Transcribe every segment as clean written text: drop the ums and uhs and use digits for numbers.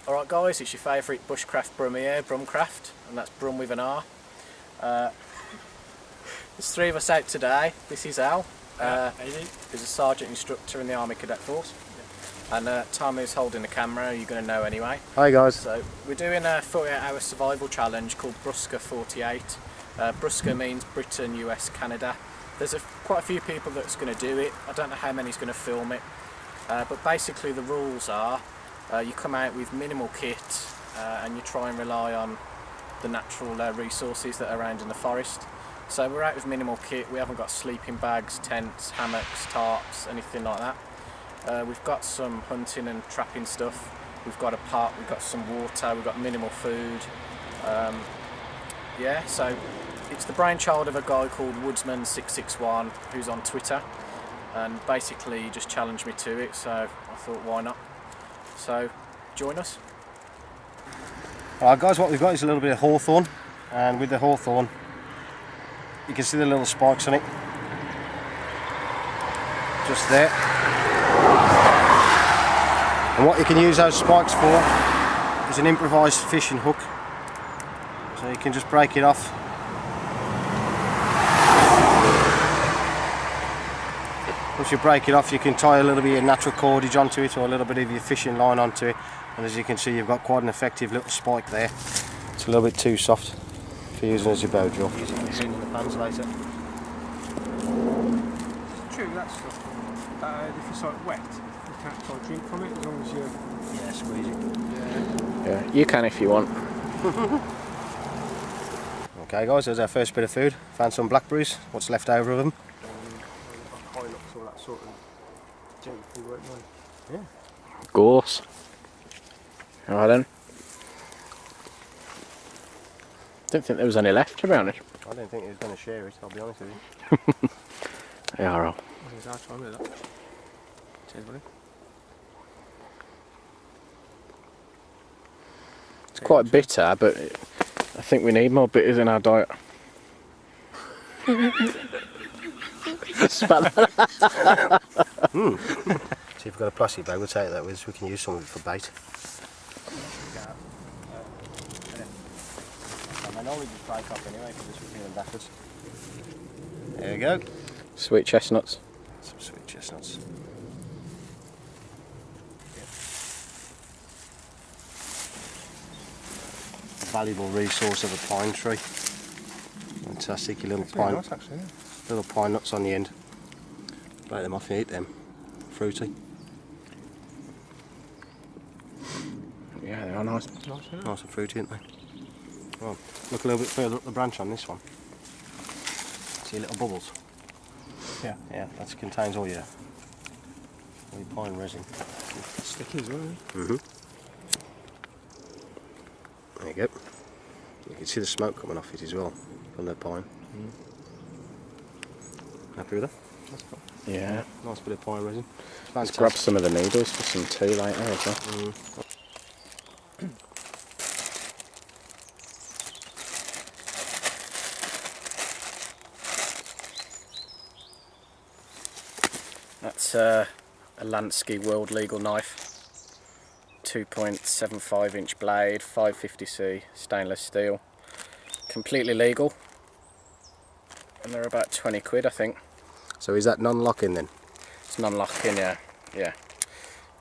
Alright guys, it's your favourite Bushcraft brummy here, Brumcraft, and that's Brum with an R. There's three of us out today. This is Al, who's a sergeant instructor in the Army Cadet Force. And Tom, who's holding the camera, you're going to know anyway. Hi guys. So we're doing a 48-hour survival challenge called Brusca 48. Brusca means Britain, US, Canada. There's quite a few people that's going to do it. I don't know how many's going to film it. But basically the rules are you come out with minimal kit and you try and rely on the natural resources that are around in the forest. So we're out with minimal kit. We haven't got sleeping bags, tents, hammocks, tarps, anything like that. We've got some hunting and trapping stuff. We've got a pot, we've got some water, we've got minimal food. Yeah, so it's the brainchild of a guy called Woodsman661 who's on Twitter, and basically he just challenged me to it, so I thought why not. So join us. Alright guys, what we've got is a little bit of hawthorn, and with the hawthorn you can see the little spikes on it, just there. And what you can use those spikes for is an improvised fishing hook, so you can just break it off. Once you break it off, you can tie a little bit of natural cordage onto it, or a little bit of your fishing line onto it, and as you can see you've got quite an effective little spike there. It's a little bit too soft for using as your bow draw. Use it for in the pans later. It's true, that stuff. If it's like wet, you can't try drink from it as long as you... Yeah, squeeze it. Yeah, you can if you want. Okay guys, there's our first bit of food. Found some blackberries, what's left over of them. All that sort of junk food, won't they? Yeah. Gorse. Alright then. Don't think there was any left, to be honest. I didn't think he was going to share it, I'll be honest with you. Yeah, alright. I'll try with that. Cheers, buddy. It's quite bitter, but I think we need more bitters in our diet. Smell that. See if we've got a plastic bag, we'll take that with us, we can use some of it for bait. I know we just break up anyway because this was feeling backwards. There we go. Sweet chestnuts. Some sweet chestnuts. Valuable resource of a pine tree. Fantastic, your little pine, nice, actually, yeah. Little pine nuts on the end. Break them off and eat them. Fruity. Yeah, they are nice. Nice and fruity, aren't they? Well, look a little bit further up the branch on this one. See little bubbles? Yeah. Yeah, that contains all your pine resin. Sticky as well, There you go. You can see the smoke coming off it as well from the pine. Happy with that? That's cool. Yeah. Nice bit of pine resin. Let's grab some of the needles for some tea later as well. That's a Lansky World Legal knife, 2.75 inch blade, 550C stainless steel, completely legal, and they're about 20 quid I think. So is that non-locking then? It's non-locking, yeah, yeah.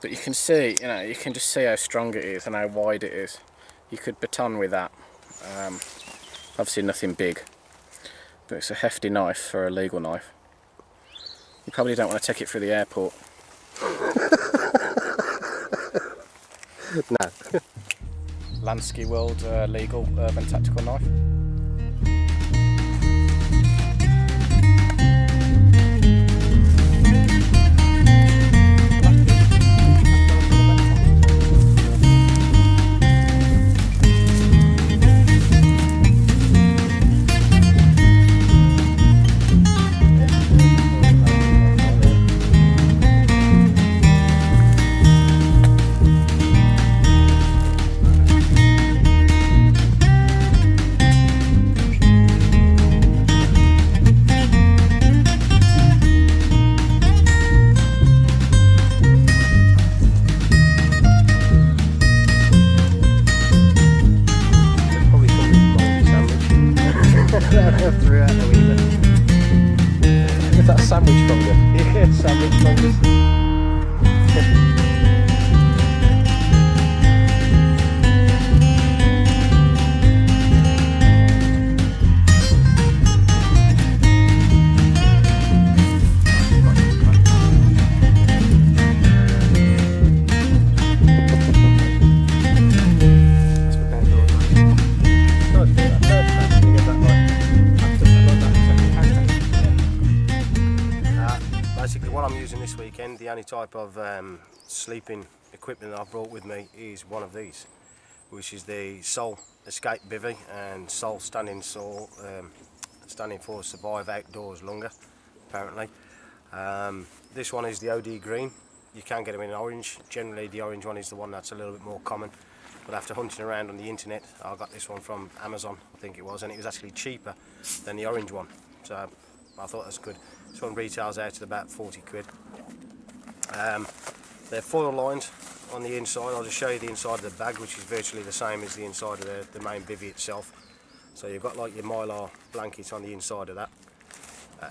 But you can see, you can just see how strong it is and how wide it is. You could baton with that. Obviously nothing big, but it's a hefty knife for a legal knife. You probably don't want to take it through the airport. No. Lansky World Legal Urban Tactical Knife. Basically what I'm using this weekend, the only type of sleeping equipment that I've brought with me is one of these, which is the Soul Escape Bivvy, and Soul standing for Survive Outdoors Longer, apparently. This one is the OD green. You can get them in orange. Generally the orange one is the one that's a little bit more common, but after hunting around on the internet I got this one from Amazon, I think it was, and it was actually cheaper than the orange one, so I thought that's good. This one retails out at about 40 quid. They're foil lined on the inside. I'll just show you the inside of the bag, which is virtually the same as the inside of the main bivvy itself. So you've got like your Mylar blanket on the inside of that.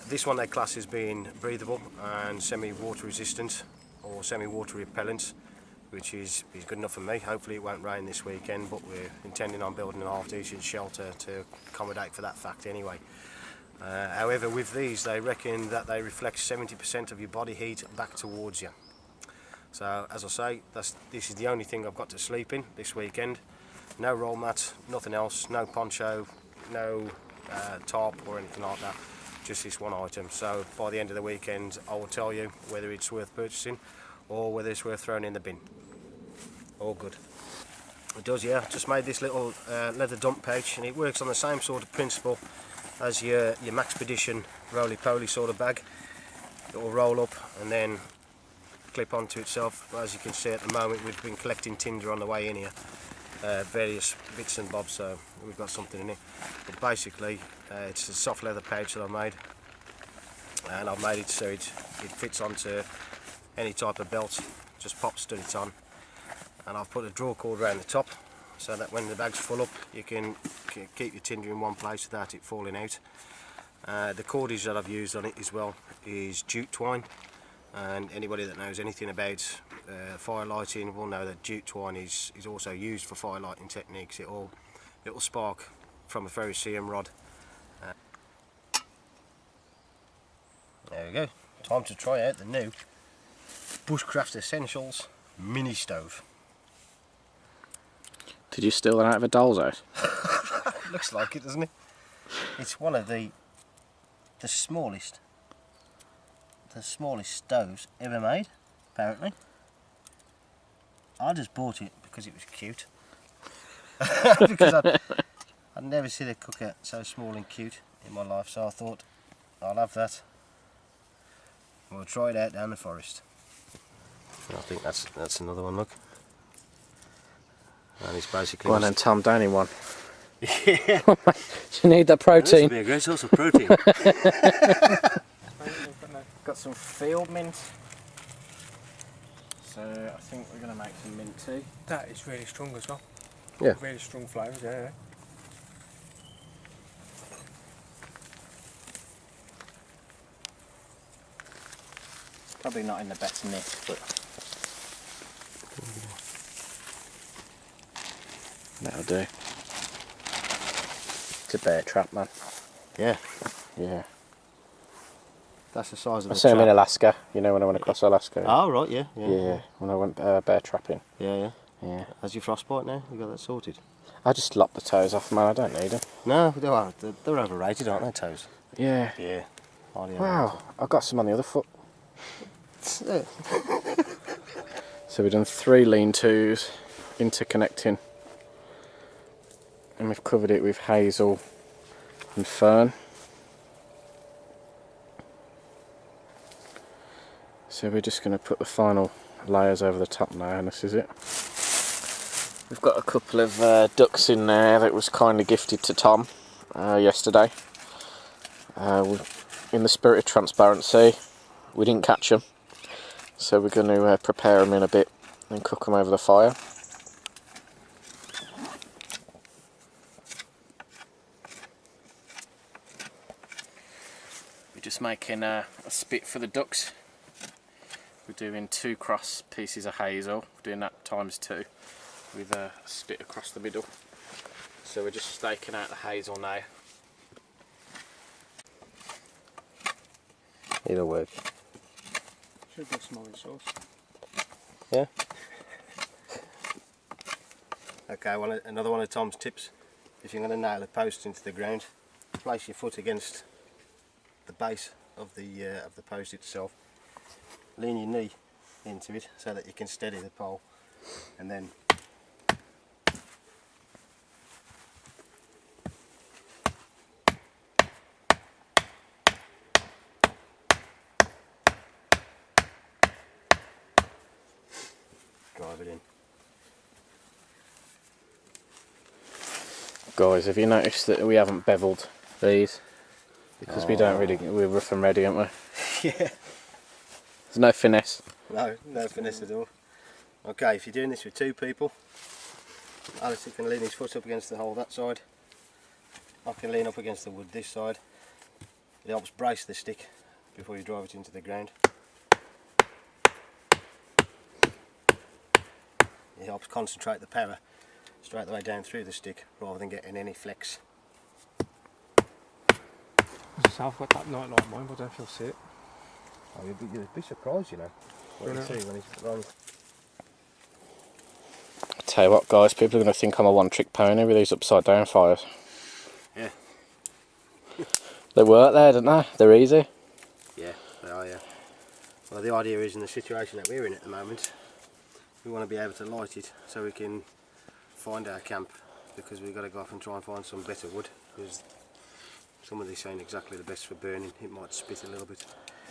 This one they class as being breathable and semi-water resistant or semi-water repellent, which is good enough for me. Hopefully it won't rain this weekend, but we're intending on building a half-decent shelter to accommodate for that fact anyway. However, with these they reckon that they reflect 70% of your body heat back towards you. So as I say, this is the only thing I've got to sleep in this weekend. No roll mat, nothing else, no poncho, no tarp or anything like that, just this one item. So by the end of the weekend I will tell you whether it's worth purchasing or whether it's worth throwing in the bin. All good. It does, yeah. Just made this little leather dump pouch, and it works on the same sort of principle as your Maxpedition roly-poly sort of bag. It will roll up and then clip onto itself. As you can see at the moment, we've been collecting tinder on the way in here, various bits and bobs, so we've got something in it. But basically it's a soft leather pouch that I made, and I've made it so it fits onto any type of belt. Just pop stud it on, and I've put a draw cord around the top so that when the bag's full up you can keep your tinder in one place without it falling out. The cordage that I've used on it as well is jute twine, and anybody that knows anything about fire lighting will know that jute twine is also used for fire lighting techniques. It'll spark from a ferrocerium rod. There we go. Time to try out the new Bushcraft Essentials mini stove. Did you steal that out of a doll's house? Looks like it, doesn't it? It's one of the smallest stoves ever made, apparently. I just bought it because it was cute. Because I'd never seen a cooker so small and cute in my life, so I thought I'll have that. We'll try it out down the forest. I think that's another one, look. And it's basically... Go on then, Tom, down in one. Yeah. You need that protein. This would be a great source of protein. Got some field mint. So I think we're going to make some mint tea. That is really strong as well. Yeah. Really strong flavours, yeah. Probably not in the best nick, but that'll do. It's a bear trap, man. Yeah. Yeah. That's the size of I the saw him in trap. Alaska, you know, when I went across Alaska. Oh, right, yeah. Yeah, when I went bear trapping. Yeah. Yeah. Has your frostbite now? You got that sorted? I just lopped the toes off, man, I don't need them. No, they're overrated, aren't they, toes? Yeah. Yeah. Wow, I've got some on the other foot. So we've done 3 lean-tos, interconnecting, and we've covered it with hazel and fern. So we're just going to put the final layers over the top now, and this is it. We've got a couple of ducks in there that was kindly gifted to Tom yesterday. In the spirit of transparency, we didn't catch them, so we're going to prepare them in a bit and cook them over the fire. We're just making a spit for the ducks. doing 2 cross pieces of hazel, doing that times 2 with a split across the middle. So we're just staking out the hazel now. It'll work. Should be a small sauce. Yeah. Okay, another one of Tom's tips. If you're going to nail a post into the ground, place your foot against the base of the post itself. Lean your knee into it so that you can steady the pole, and then drive it in. Guys, have you noticed that we haven't beveled these? Because we don't really, we're rough and ready, aren't we? Yeah. There's no finesse. No finesse at all. Okay, if you're doing this with 2 people, Alistair can lean his foot up against the hole that side. I can lean up against the wood this side. It helps brace the stick before you drive it into the ground. It helps concentrate the power straight the way down through the stick rather than getting any flex. I've got that night like mine, but I don't know if you'll see it. Oh, you'd be surprised, you know, what you see when it's wrong. Tell you what, guys, people are going to think I'm a one-trick pony with these upside down fires. Yeah. They work there, don't they? They're easy. Yeah, they are, yeah. Well, the idea is, in the situation that we're in at the moment, we want to be able to light it so we can find our camp, because we've got to go off and try and find some better wood, because some of these ain't exactly the best for burning. It might spit a little bit.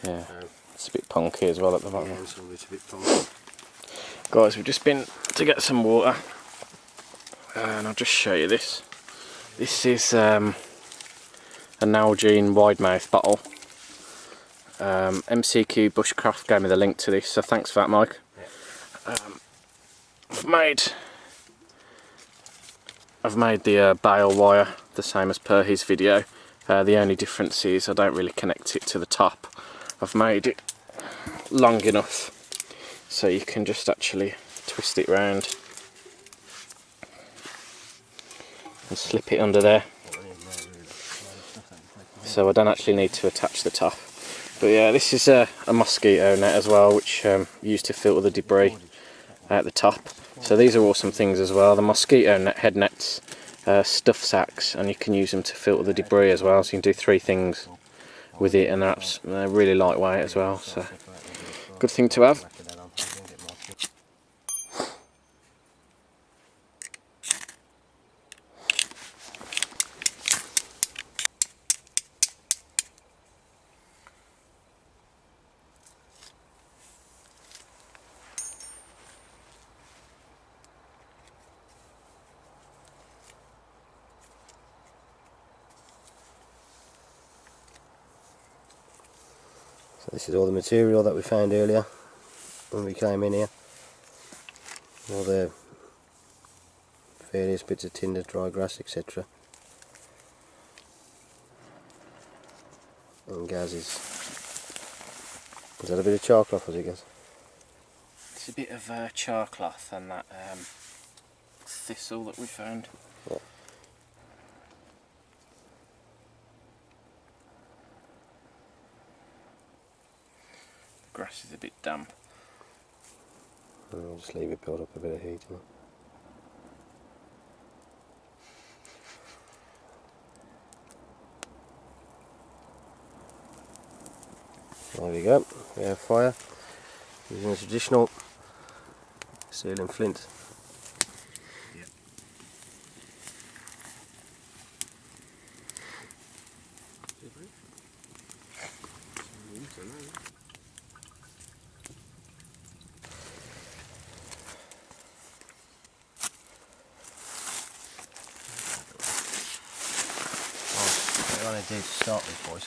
Yeah, it's a bit punky as well at the bottom. Yeah, and some of it's a bit punky. Guys, we've just been to get some water, and I'll just show you this. This is a Nalgene wide mouth bottle. MCQ Bushcraft gave me the link to this, so thanks for that, Mike. Yeah. I've made the bale wire the same as per his video. The only difference is I don't really connect it to the top. I've made it long enough so you can just actually twist it round and slip it under there, so I don't actually need to attach the top. But yeah, this is a mosquito net as well, which used to filter the debris out the top. So these are awesome things as well. The mosquito net, head nets, stuff sacks, and you can use them to filter the debris as well. So you can do 3 things with it, and they're really lightweight as well. So good thing to have. So this is all the material that we found earlier when we came in here. All the various bits of tinder, dry grass, etc. And Gaz's. Is that a bit of char cloth, was it, Gaz? It's a bit of char cloth and that thistle that we found. Yeah. The grass is a bit damp. And I'll just leave it build up a bit of heat. There we go, we have fire using a traditional steel and flint. Yep. What you want to do to start with, boys,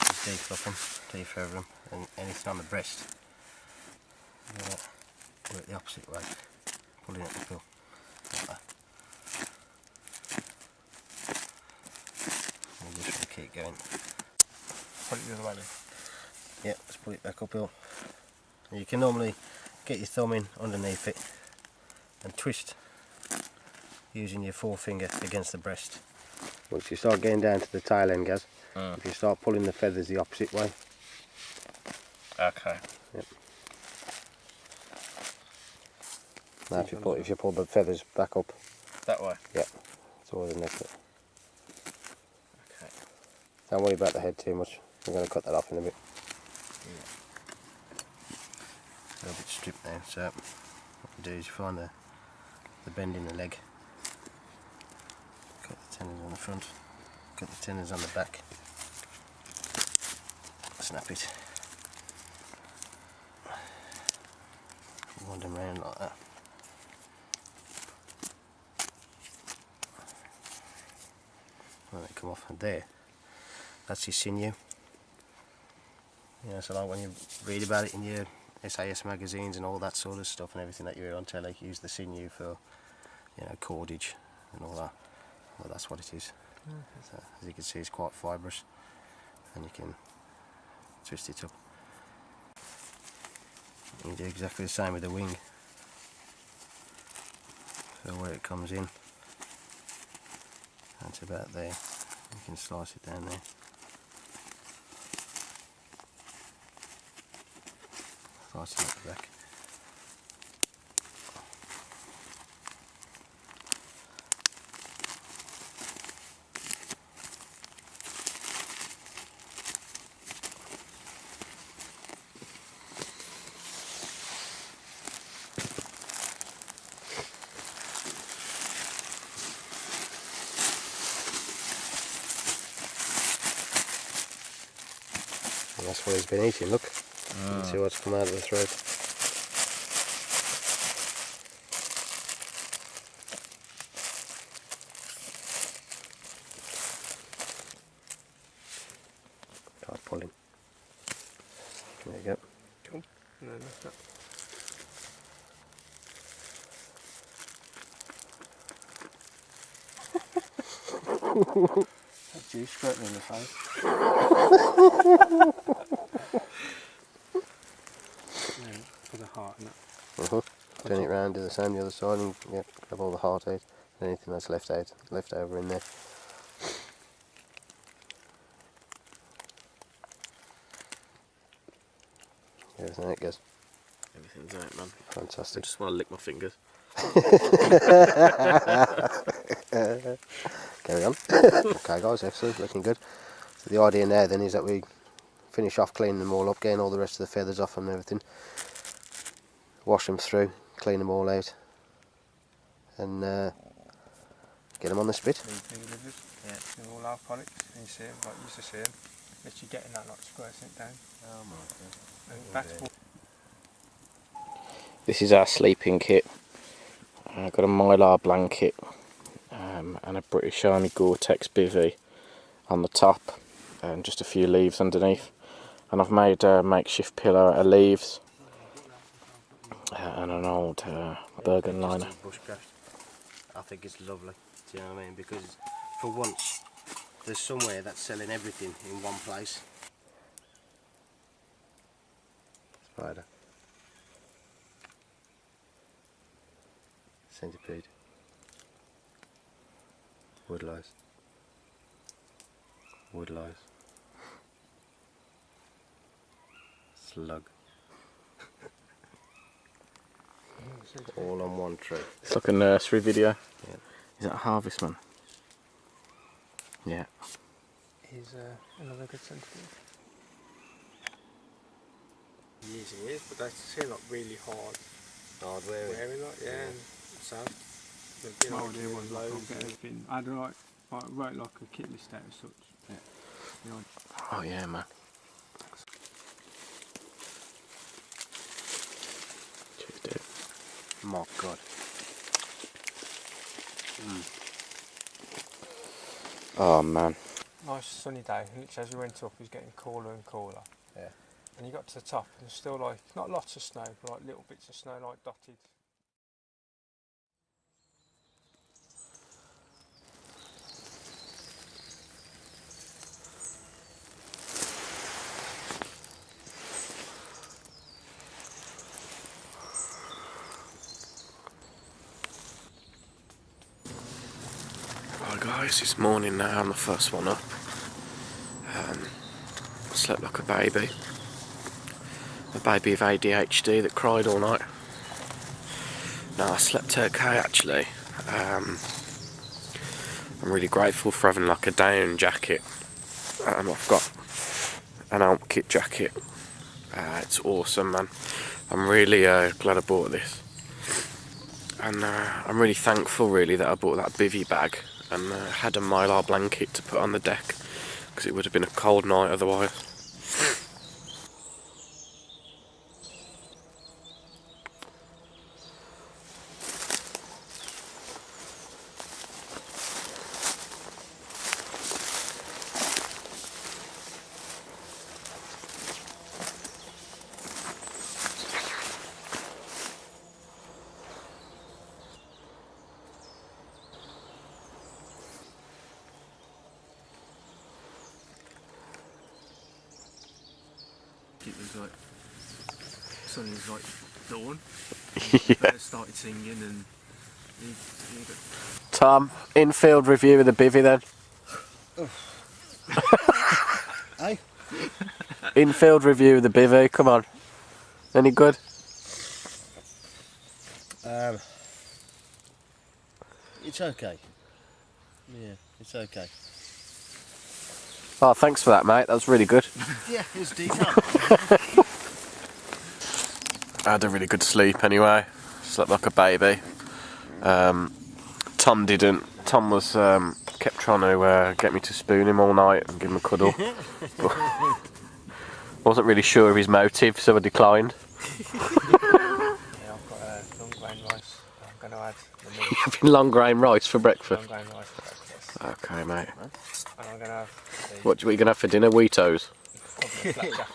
is defluff them, defeather them, and anything on the breast, you're going to work the opposite way, pulling at the pill, like that. And you just want to keep going. Put it the other way then. Yeah, let's put it back uphill. You can normally get your thumb in underneath it and twist using your forefinger against the breast. Once you start getting down to the tail end, Gaz, if you start pulling the feathers the opposite way. Okay. Yep. Now if you pull the feathers back up. That way? Yeah. It's always the next bit. Okay. Don't worry about the head too much. We're going to cut that off in a bit. A little bit stripped now, so what you do is you find the bend in the leg. Cut the tendons on the front, cut the tendons on the back. Snap it. Wind them round like that. And they come off, and there, that's your sinew. So like when you read about it in your SAS magazines and all that sort of stuff and everything that you hear on telly, you use the sinew for, cordage and all that. Well, that's what it is. So, as you can see, it's quite fibrous, and you can twist it up. You do exactly the same with the wing. So where it comes in, that's about there. You can slice it down there. Slice it at the back. And that's what he's been eating, look. You can see what's come out of the throat. Start pulling. There you go. Cool. And then lift up. That juice squirting in the face. For the heart and that. Turn it round, do the same the other side, and grab all the heart out, and anything that's left over in there. Everything out, guys. Everything's out, man. I Fantastic. just want to lick my fingers. Carry on. Okay guys, excellent, looking good. So the idea now then is that we finish off cleaning them all up, getting all the rest of the feathers off and everything. Wash them through, clean them all out, and get them on the spit. Yeah. They're all our products, and you see them, like you used to see them. Literally getting that like square cent down. Oh my god. And that's what. This is our sleeping kit. I've got a Mylar blanket and a British Army Gore-Tex bivvy on the top and just a few leaves underneath. And I've made a makeshift pillow out of leaves and an old Bergen liner. Bushcraft. I think it's lovely, do you know what I mean? Because for once there's somewhere that's selling everything in one place. Spider. Centipede. Woodlice. Woodlice. Slug. All on one tree. It's like a nursery video. Yeah. Is that a harvestman? Yeah. He's another good centipede. He is, but they seem like really hard. Hard wearing. Like, yeah, and soft. My idea was like, I'll get everything. I had like wrote like a kit list out as such. Yeah. You know, Oh yeah, man. Cheers, dude. My god. Oh man. nice sunny day, and literally as we went up it was getting cooler and cooler. Yeah. And you got to the top and there's still like, not lots of snow, but like little bits of snow like dotted. Guys, it's morning now, I'm the first one up. I slept like a baby with ADHD that cried all night. No, I slept okay actually. I'm really grateful for having like a down jacket. I've got an Alp kit jacket. It's awesome, man. I'm really glad I bought this. And I'm really thankful really that I bought that bivvy bag and had a mylar blanket to put on the deck, because it would have been a cold night otherwise. It was like, suddenly it was like dawn. Yeah. Started singing and Tom, infield review of the bivvy then. Hey? Infield review of the bivvy, come on. Any good? It's okay. Yeah, it's okay. Oh, thanks for that, mate. That was really good. Yeah, it was detailed. I had a really good sleep anyway. Slept like a baby. Tom didn't. Tom was kept trying to get me to spoon him all night and give him a cuddle. Wasn't really sure of his motive, so I declined. yeah, I've got long grain rice. I'm going to add the milk. Having long grain rice for breakfast. Long grain rice for breakfast. Okay, mate. And I'm going to have What are you going to have for dinner? Wheatos? probably flapjack.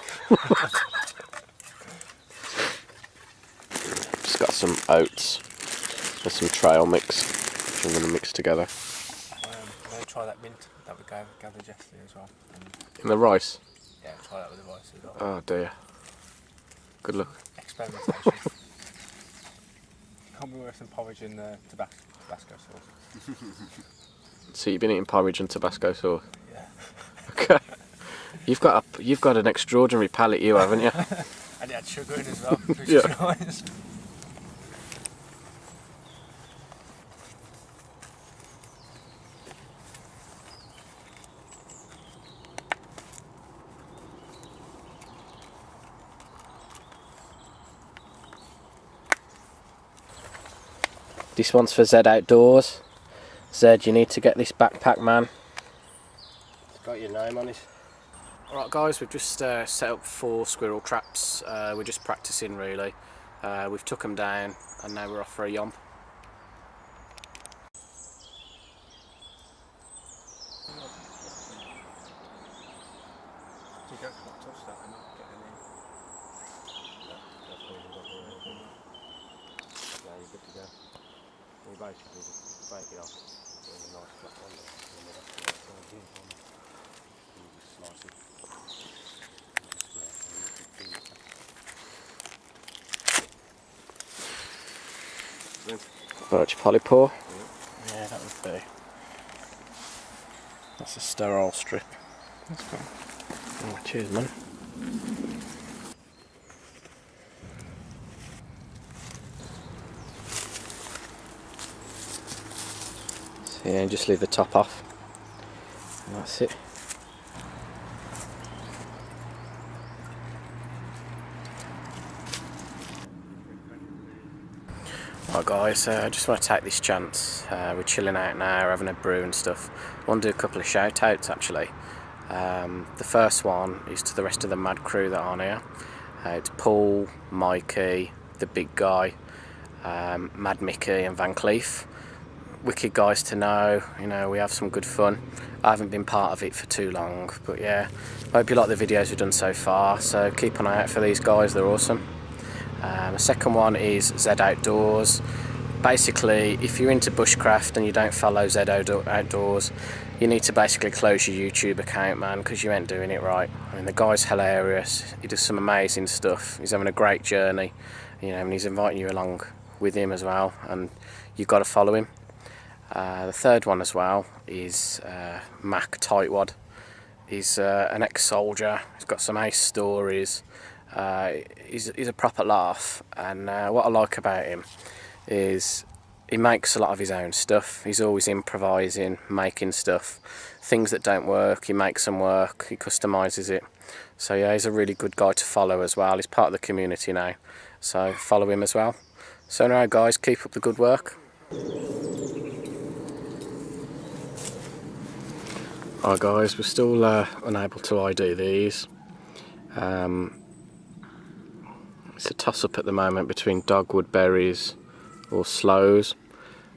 Just got some oats and some trail mix, which I'm going to mix together. I'm going to try that mint that we gathered yesterday as well. In the rice? Yeah, try that with the rice as well. Oh dear. Good luck. Experimentation. Can't be worse than porridge in Tabasco sauce. So you've been eating porridge and Tabasco sauce? Yeah. Okay. You've got an extraordinary palate, you haven't you? And it had sugar in as well, which Yeah. is nice. This one's for Zed Outdoors. Zed, you need to get this backpack, man. It's got your name on it. Alright guys, we've just set up 4 squirrel traps. We're just practicing really. We've took them down and now we're off for a yomp. You don't touch that and not get any. Yeah, you're good to go. You basically just break it off with a nice flat one, and then that's what it's going to do. You just slice it. Birch polypore. Yeah, that would be. That's a sterile strip. That's cool. Oh, cheers, man. So yeah, just leave the top off. And that's it. Right guys, I just want to take this chance. We're chilling out now, having a brew and stuff. I want to do a couple of shout outs actually. The first one is to the rest of the mad crew that aren't here. It's Paul, Mikey, the big guy, Mad Mickey and Van Cleef. Wicked guys to know, you know, we have some good fun. I haven't been part of it for too long, but yeah, I hope you like the videos we've done so far, so keep an eye out for these guys, they're awesome. The second one is Zed Outdoors. Basically, if you're into bushcraft and you don't follow Zed Outdoors, you need to basically close your YouTube account, man, because you ain't doing it right. I mean, the guy's hilarious, he does some amazing stuff, he's having a great journey, you know, and he's inviting you along with him as well, and you've got to follow him. The third one as well is Mac Tightwad. He's an ex-soldier, he's got some ace stories, he's a proper laugh, and what I like about him is he makes a lot of his own stuff. He's always improvising, making stuff. Things that don't work, he makes them work, he customises it. So yeah, he's a really good guy to follow as well. He's part of the community now, so follow him as well. So anyway guys, keep up the good work. Alright guys, we're still unable to ID these. It's a toss-up at the moment between dogwood berries or sloes.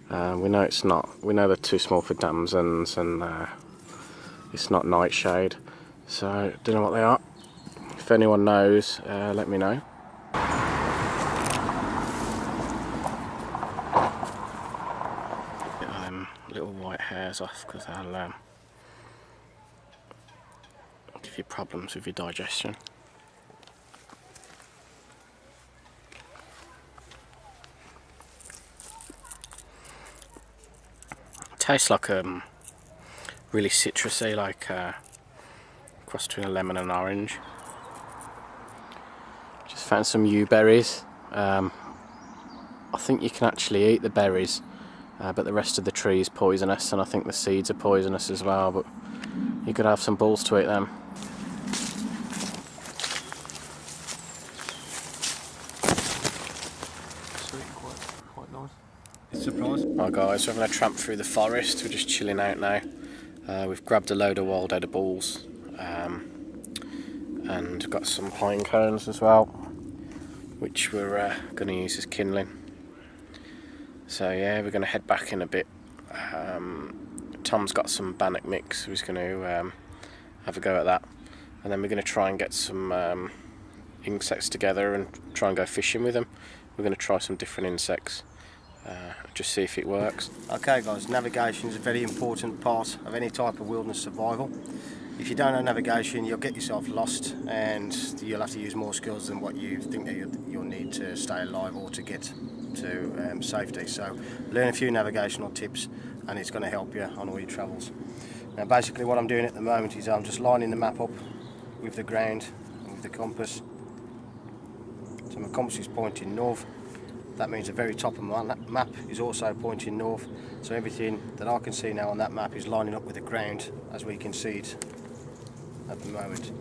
We know it's not. We know they're too small for damsons, and it's not nightshade. So don't know what they are. If anyone knows, let me know. Get them little white hairs off, because they'll give you problems with your digestion. Tastes like really citrusy, like cross between a lemon and an orange. Just found some yew berries. I think you can actually eat the berries, but the rest of the tree is poisonous, and I think the seeds are poisonous as well, but you could have some balls to eat them. Sweet, quite nice. It's surprised. Right guys, we're having a tramp through the forest. We're just chilling out now. We've grabbed a load of wild edibles, and got some pine cones as well, which we're going to use as kindling. So yeah, we're going to head back in a bit. Tom's got some bannock mix, so he's going to have a go at that, and then we're going to try and get some insects together and try and go fishing with them. We're going to try some different insects, just see if it works. Okay guys, navigation is a very important part of any type of wilderness survival. If you don't know navigation, you'll get yourself lost, and you'll have to use more skills than what you think that you'll need to stay alive or to get to safety. So learn a few navigational tips, and it's going to help you on all your travels. Now basically what I'm doing at the moment is I'm just lining the map up with the ground and with the compass. So my compass is pointing north. That means the very top of my map is also pointing north. So everything that I can see now on that map is lining up with the ground as we can see it at the moment.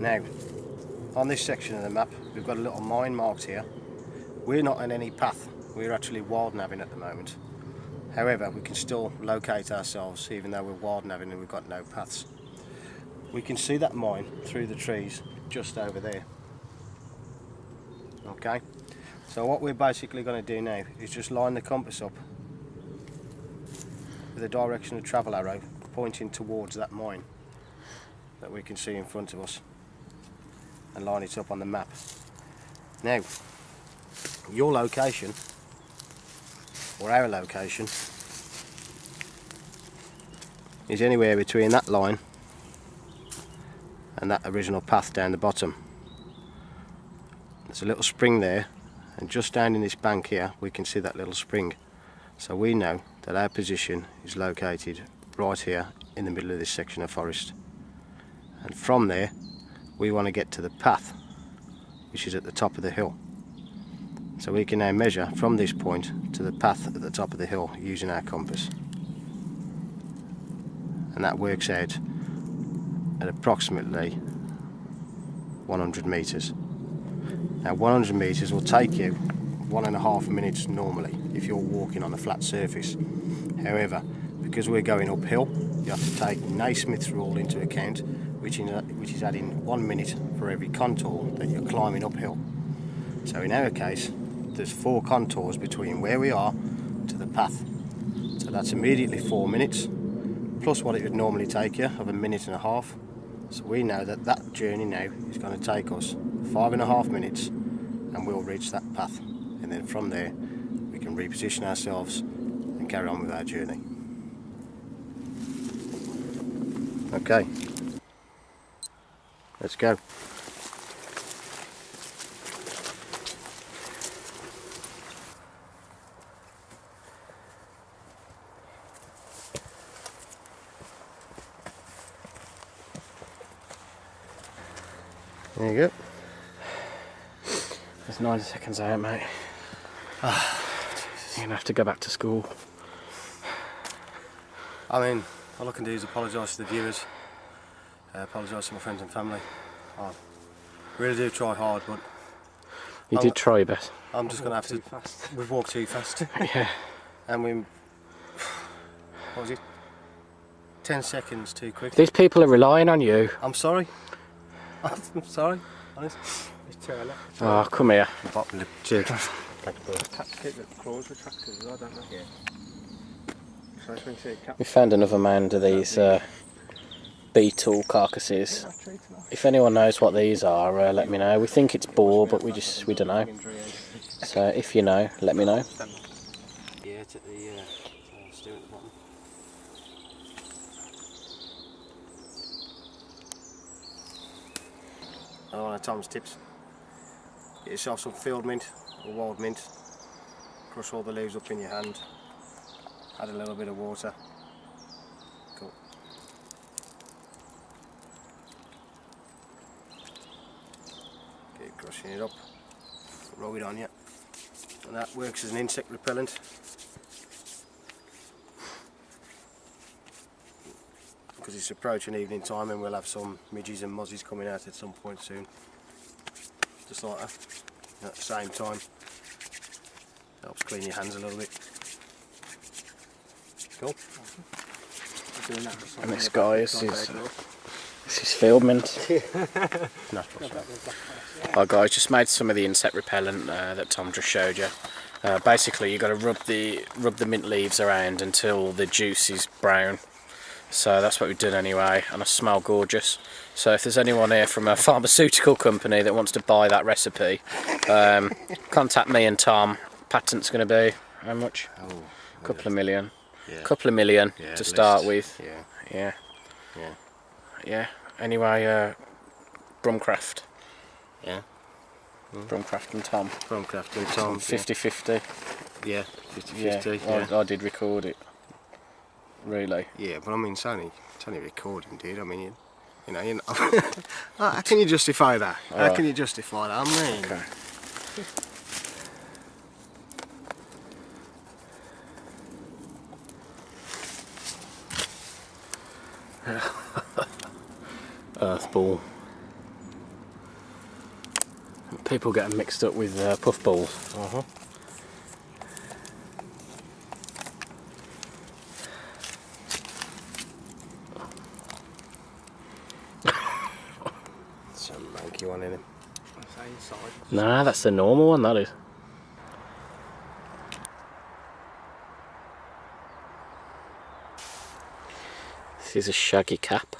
Now, on this section of the map, we've got a little mine marked here. We're not on any path. We're actually wild navving at the moment. However, we can still locate ourselves even though we're wild navving and we've got no paths. We can see that mine through the trees just over there. Okay, so what we're basically going to do now is just line the compass up with the direction of travel arrow pointing towards that mine that we can see in front of us, and line it up on the map. Now, your location, or our location, is anywhere between that line and that original path down the bottom. There's a little spring there, and just down in this bank here we can see that little spring. So we know that our position is located right here in the middle of this section of forest. And from there we want to get to the path, which is at the top of the hill. So we can now measure from this point to the path at the top of the hill using our compass. And that works out at approximately 100 metres. Now 100 metres will take you 1.5 minutes normally if you're walking on a flat surface. However, because we're going uphill, you have to take Naismith's rule into account, which is adding 1 minute for every contour that you're climbing uphill. So in our case, there's 4 contours between where we are to the path. So that's immediately 4 minutes, plus what it would normally take you of 1.5 minutes. So we know that that journey now is going to take us 5.5 minutes, and we'll reach that path. And then from there, we can reposition ourselves and carry on with our journey. Okay, let's go. There you go. There's 90 seconds out, mate. You're gonna have to go back to school. I mean, all I can do is apologise to the viewers, apologise to my friends and family. I really do try hard, but You did try your best. I'm just going to have to... We've walked too fast. Yeah. And we... What was it? 10 seconds too quick. These people are relying on you. I'm sorry. I'm sorry. Honest. It's too early. Oh, come here. Cheers. Cats keep the claws retracted as well, don't they? Yeah. So when you see a cat, We found another mound of these beetle carcasses. If anyone knows what these are, let me know. We think it's boar, but we don't know. So if you know, let me know. Yeah, it's at the steer at the bottom. Another one of Tom's tips. Get yourself some field mint or wild mint. Crush all the leaves up in your hand. Add a little bit of water. Cool. Keep crushing it up. Rub it on you. And that works as an insect repellent. Because it's approaching evening time and we'll have some midges and mozzies coming out at some point soon. Just like that. And at the same time, helps clean your hands a little bit. Cool. And this guy is field mint. Our guys just made some of the insect repellent that Tom just showed you. Basically, you've got to rub the mint leaves around until the juice is brown. So that's what we've done anyway, and I smell gorgeous. So if there's anyone here from a pharmaceutical company that wants to buy that recipe, contact me and Tom. Patent's going to be how much? Oh, a couple of million. Yeah. Couple of million to start with. Yeah. Yeah. Anyway, Bushcraft. Yeah. Bushcraft and Tom. Bushcraft and Tom. 50-50. Yeah. 50-50. Yeah. I did record it. Really? Yeah, but I mean, it's only recording, dude. I mean, you know. How can you justify that? How can you justify that? I mean. Okay. Earthball. People get them mixed up with puffballs. Some manky one in him. Nah, that's the normal one, that is. This is a shaggy cap.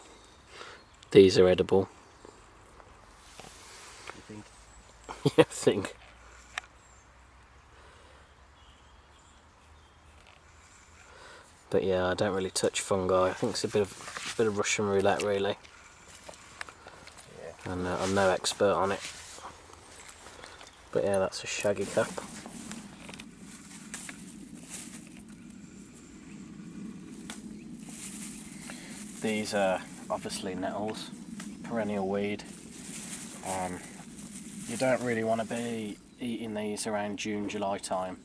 These are edible. You think? Yeah, I think. But yeah, I don't really touch fungi. I think it's a bit of Russian roulette, really. Yeah. And I'm no expert on it. But yeah, that's a shaggy cap. These are obviously nettles, perennial weed. You don't really want to be eating these around June, July time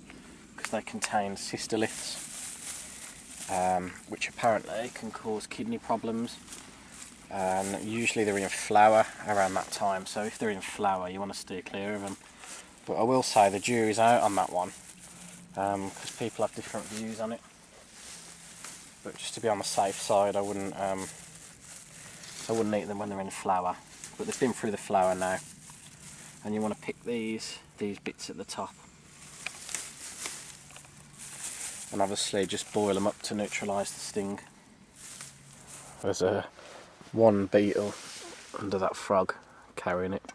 because they contain cystoliths, which apparently can cause kidney problems. And usually they're in flower around that time, so if they're in flower you want to steer clear of them. But I will say the jury's out on that one because people have different views on it. But just to be on the safe side, I wouldn't eat them when they're in flower. But they've been through the flower now, and you want to pick these bits at the top, and obviously just boil them up to neutralise the sting. There's one beetle under that frog carrying it.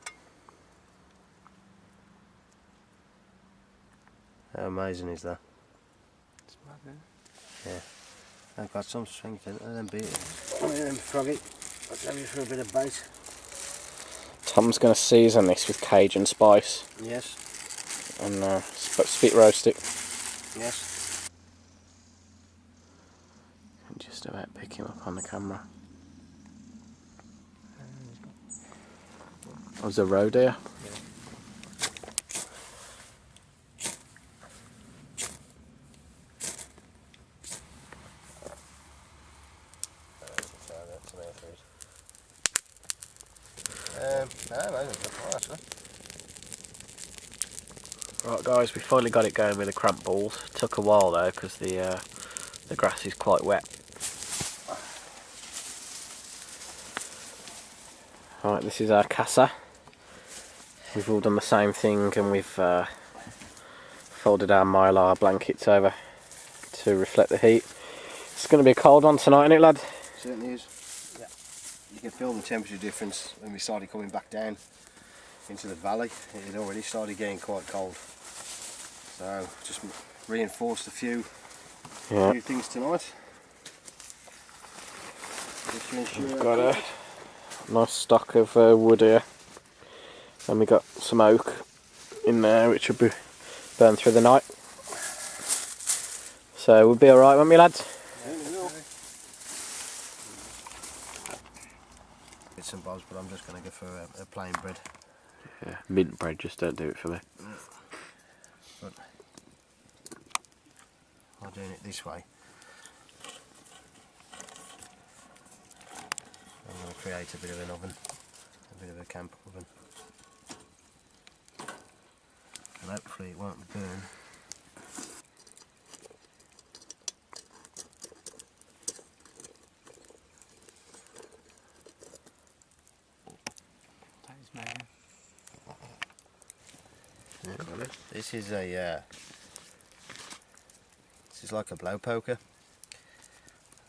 How amazing is that? it's mad, isn't it? Yeah. I've got some strength in it, and then beetles. One of them froggy. Let's have you for a bit of bait. Tom's going to season this with Cajun spice Yes. and spit roast it. Yes. And just about pick him up on the camera. There's a road here. Right guys, we finally got it going with the cramp balls. Took a while though because the grass is quite wet. Right, this is our casa. We've all done the same thing, and we've folded our mylar blankets over to reflect the heat. It's going to be a cold one tonight, isn't it, lad? Certainly is. Yeah. You can feel the temperature difference when we started coming back down into the valley. It had already started getting quite cold. So just reinforced a few things tonight. Just to ensure We've got a nice stock of wood here, and we got some oak in there which will be burned through the night. So we'll be alright, won't we, lads? Bits and bobs, but I'm just going to go for a plain bread. Yeah, mint bread, just don't do it for me. But I'm doing it this way. I'm going to create a bit of an oven, a bit of a camp oven, and hopefully it won't burn. This is like a blow poker.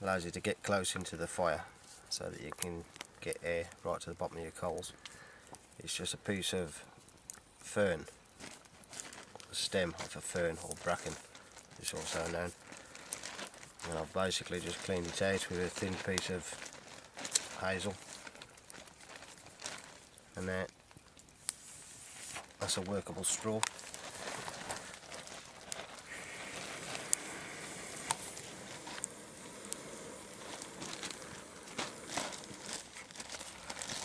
Allows you to get close into the fire so that you can get air right to the bottom of your coals. It's just a piece of fern, a stem of a fern or bracken, it's also known. And I've basically just cleaned it out with a thin piece of hazel, and that's a workable straw.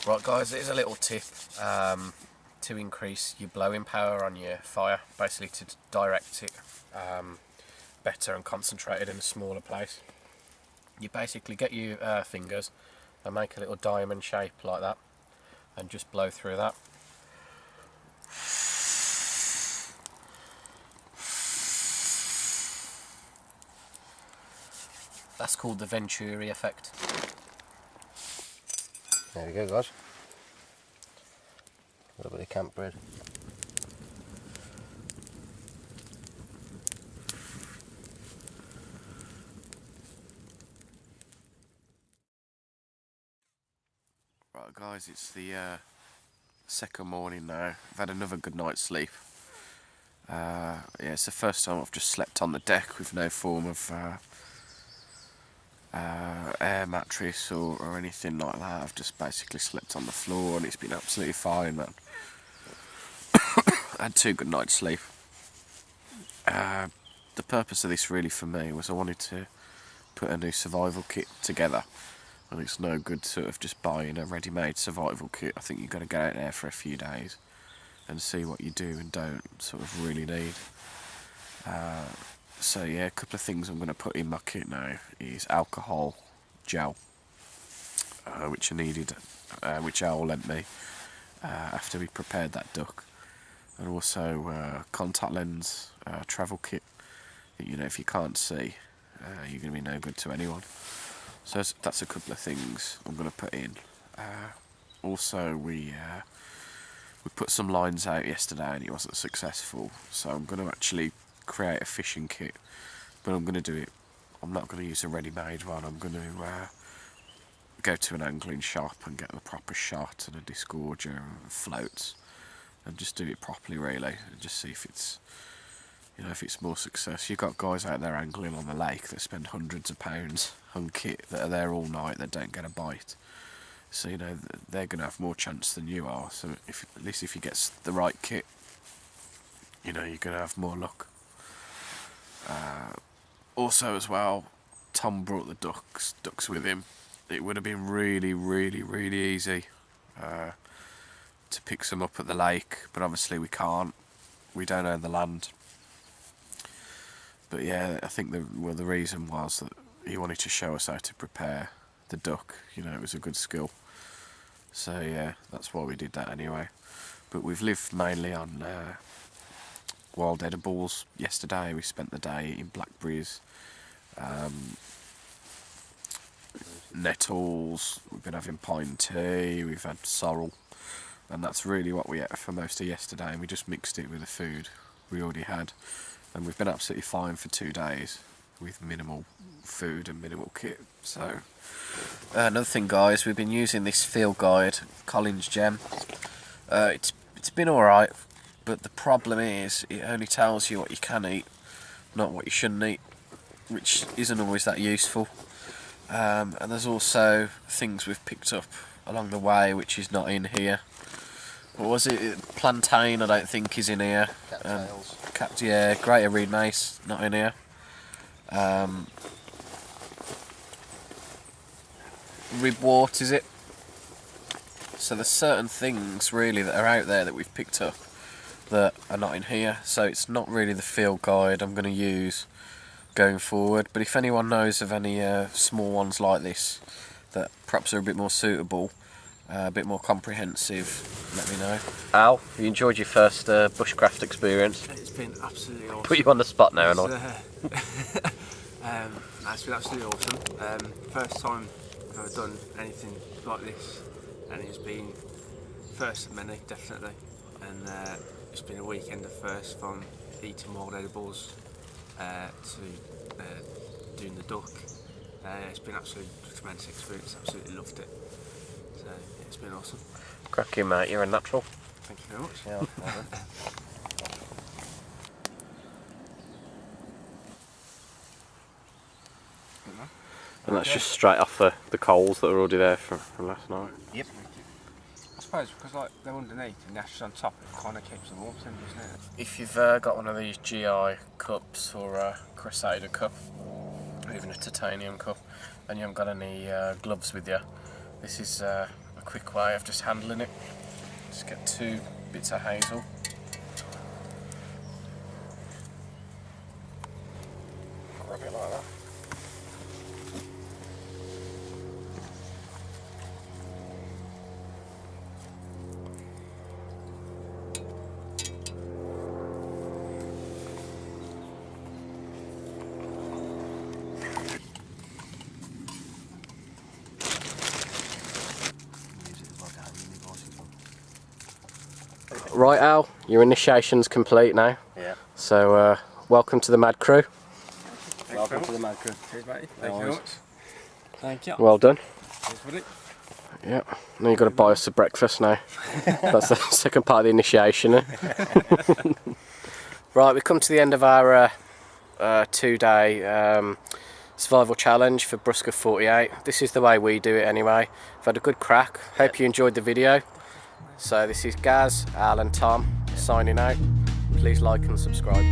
Right guys, here's a little tip to increase your blowing power on your fire, basically to direct it better and concentrate it in a smaller place. You basically get your fingers and make a little diamond shape like that and just blow through that. That's called the Venturi effect. There we go guys. A little bit of camp bread. Right guys, it's the second morning now. I've had another good night's sleep. Yeah, it's the first time I've just slept on the deck with no form of air mattress or anything like that. I've just basically slept on the floor and it's been absolutely fine, man. I had 2 good nights sleep. The purpose of this really for me was I wanted to put a new survival kit together, and it's no good sort of just buying a ready-made survival kit. I think you've got to get out there for a few days and see what you do and don't sort of really need. So yeah, a couple of things I'm going to put in my kit now is alcohol gel, which I needed, which Al lent me after we prepared that duck, and also contact lens travel kit. You know, if you can't see, you're going to be no good to anyone. So that's a couple of things I'm going to put in. Also, we put some lines out yesterday and it wasn't successful, so I'm going to actually create a fishing kit, but I'm going to do it. I'm not going to use a ready-made one. I'm going to go to an angling shop and get the proper shot and a disgorger and floats, and just do it properly, really, and just see if it's, you know, if it's more success. You've got guys out there angling on the lake that spend hundreds of pounds on kit that are there all night that don't get a bite. So, you know, they're going to have more chance than you are. So at least if you get the right kit, you know, you're going to have more luck. Also as well, Tom brought the ducks with him. It would have been really, really, really easy to pick some up at the lake, but obviously we can't. We don't own the land. But yeah, I think the reason was that he wanted to show us how to prepare the duck. You know, it was a good skill. So yeah, that's why we did that anyway. But we've lived mainly on wild edibles. Yesterday we spent the day in blackberries, nettles, we've been having pine tea, we've had sorrel, and that's really what we ate for most of yesterday, and we just mixed it with the food we already had, and we've been absolutely fine for 2 days with minimal food and minimal kit. So another thing, guys, we've been using this field guide, Collins Gem. It's been alright, but the problem is it only tells you what you can eat, not what you shouldn't eat, which isn't always that useful. And there's also things we've picked up along the way which is not in here. What was it? Plantain, I don't think is in here. Cattails. Yeah, greater reed mace, not in here. Ribwort, is it? So there's certain things really that are out there that we've picked up that are not in here. So it's not really the field guide I'm going to use going forward. But if anyone knows of any small ones like this that perhaps are a bit more suitable, a bit more comprehensive, let me know. Al, have you enjoyed your first bushcraft experience? It's been absolutely awesome. Put you on the spot now, and It's been absolutely awesome. First time I've ever done anything like this, and it's been first of many, definitely. And it's been a weekend of first, from eating wild edibles to doing the duck. It's been absolutely tremendous experience. Absolutely loved it. So yeah, it's been awesome. cracking, mate. You're a natural. Thank you very much. Yeah, well done. And that's just straight off the coals that are already there from last night. Yep. I suppose because like they're underneath and the ashes on top, it kind of keeps them warm, doesn't it? If you've got one of these GI cups or a Crusader cup, or even a titanium cup, and you haven't got any gloves with you, this is a quick way of just handling it. Just get 2 bits of hazel. Rub it like that. Right, Al, your initiation's complete now. Yeah. So, welcome to the Mad Crew. Welcome to the Mad Crew. Cheers, matey. Thank you very much. Thank you. Well done. Cheers, buddy. Yeah. Now you've got to buy us a breakfast now. That's the second part of the initiation. Eh? Right, we've come to the end of our 2-day survival challenge for Bushcraft 48. This is the way we do it anyway. We've had a good crack. Hope you enjoyed the video. So this is Gaz, Al and Tom signing out. Please like and subscribe.